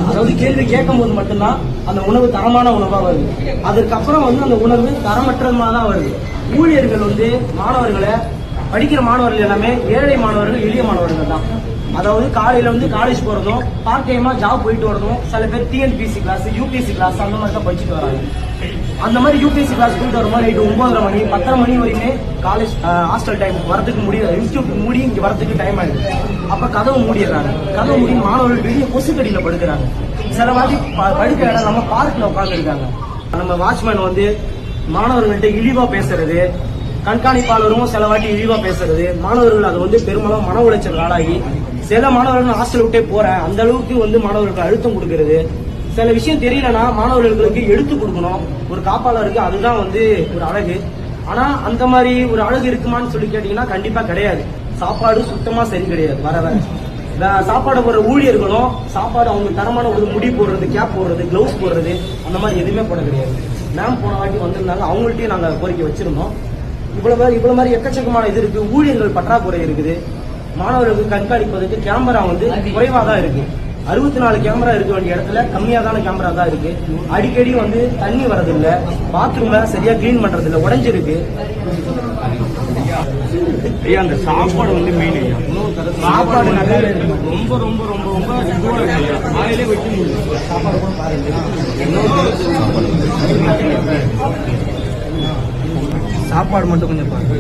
அதாவது கேள்வி கேட்கும் போது மட்டும்தான் அந்த உணவு தரமான உணவா வருது. அதற்கப்புறம் வந்து அந்த உணவு தரமற்றமா தான் வருது. ஊழியர்கள் வந்து மாணவர்களை, படிக்கிற மாணவர்கள் எல்லாமே ஏழை மாணவர்கள், எளிய மாணவர்கள் தான். அதாவது காலையில வந்து காலேஜ் போறதும், பார்ட் டைமா ஜாப் போயிட்டு வரதும், சில பேர் டிஎன்பிசி கிளாஸ், யூபிஎஸ்சி கிளாஸ் அந்த மாதிரி தான் படிச்சுட்டு வராங்க. அந்த மாதிரி யூபிஎஸ்சி கிளாஸ் போயிட்டு வரும்போது நைட்டு 9:30 மணி 10:30 மணி வரையுமே காலேஜ் ஹாஸ்டல் டைம் வரதுக்கு முடியாது. இன்ஸ்டியூட் மூடி இங்க வரதுக்கு டைம் ஆயிடுது. அப்ப கதவு மூடிடுறாங்க. கதவு மூடி மாணவர்கள் வெளியே கொசுக்கடியில படுக்கிறாங்க. சில வாட்டி படுக்கிற இடம் நம்ம பார்க்ல உட்கார்ந்து இருக்காங்க. நம்ம வாட்ச்மேன் வந்து மாணவர்கள்ட்ட இழிவா பேசுறது, கண்காணிப்பாளரும் சில வாட்டி இழிவா பேசுறது, மாணவர்கள் அது வந்து பெரும்பாலும் மன உளைச்சல் ஆளாகி சில மாணவர்கள் ஹாஸ்டல் விட்டே போறேன் அந்த அளவுக்கு வந்து மாணவர்களுக்கு அழுத்தம் கொடுக்கறது. சில விஷயம் தெரியலன்னா மாணவர்களுக்கு எடுத்து கொடுக்கணும். ஒரு காப்பாளருக்கு அதுதான் வந்து ஒரு அழகு. ஆனா அந்த மாதிரி ஒரு அழகு இருக்குமான்னு சொல்லி கேட்டீங்கன்னா கண்டிப்பா கிடையாது. சாப்பாடு சுத்தமா சரி கிடையாது. வர சாப்பாடு போடுற ஊழியர்களும் சாப்பாடு அவங்க தரமான ஒரு முடி போடுறது, கேப் போடுறது, கிளவுஸ் போடுறது அந்த மாதிரி எதுவுமே போட கிடையாது. மேம் போன வாட்டி வந்திருந்தாங்க, அவங்கள்ட்டையும் நாங்க கோரிக்கை வச்சிருந்தோம். இவ்வளவு மாதிரி எக்கச்சக்கமான இது இருக்கு. ஊழியர்கள் பற்றாக்குறை இருக்குது. மாணவர்களுக்கு கண்காணிப்பதற்கு கேமரா வந்து குறைவா தான் இருக்கு. 64 கேமரா இருக்க வேண்டிய இடத்துல கம்மியாதான கேமரா தான் இருக்கு. அடிக்கடி வந்து தண்ணி வரதில்லை, பாத்ரூம்ல சரியா கிளீன் பண்றது இல்லை, உடைஞ்சிருக்கு. ஐயா அந்த சாப்பாடு வந்து மெயின் ஐயா. சாப்பாடு நல்லா ரொம்ப ரொம்ப ரொம்ப ரொம்ப இதுவா இருக்கு ஐயா. வாயிலே வெட்டி முடியும். சாப்பாடு கூட பாருங்க. சாப்பாடு மட்டும் கொஞ்சம் பாருங்க.